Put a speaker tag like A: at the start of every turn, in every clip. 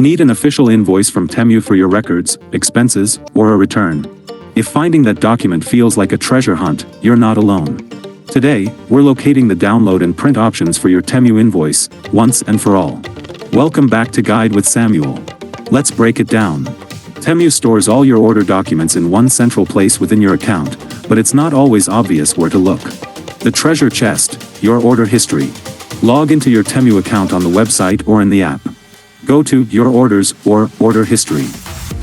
A: Need an official invoice from Temu for your records, expenses, or a return? If finding that document feels like a treasure hunt, you're not alone. Today, we're locating the download and print options for your Temu invoice, once and for all. Welcome back to Guide with Samuel. Let's break it down. Temu stores all your order documents in one central place within your account, but it's not always obvious where to look. The treasure chest, your order history. Log into your Temu account on the website or in the app. Go to Your Orders or Order History.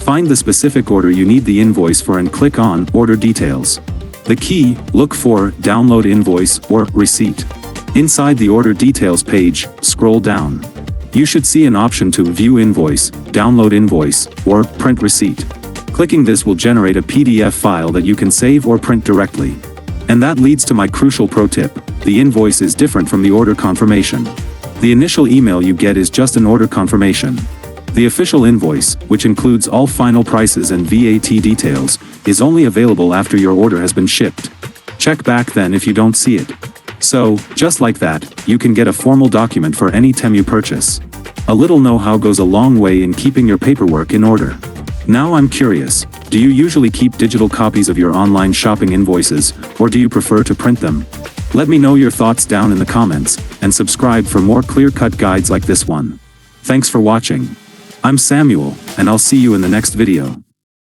A: Find the specific order you need the invoice for and click on Order Details. The key, look for Download Invoice or Receipt. Inside the Order Details page, scroll down. You should see an option to View Invoice, Download Invoice, or Print Receipt. Clicking this will generate a PDF file that you can save or print directly. And that leads to my crucial pro tip: the invoice is different from the order confirmation. The initial email you get is just an order confirmation. The official invoice, which includes all final prices and VAT details, is only available after your order has been shipped. Check back then if you don't see it. So, just like that, you can get a formal document for any Temu purchase. A little know-how goes a long way in keeping your paperwork in order. Now I'm curious, do you usually keep digital copies of your online shopping invoices, or do you prefer to print them? Let me know your thoughts down in the comments, and subscribe for more clear-cut guides like this one. Thanks for watching. I'm Samuel, and I'll see you in the next video.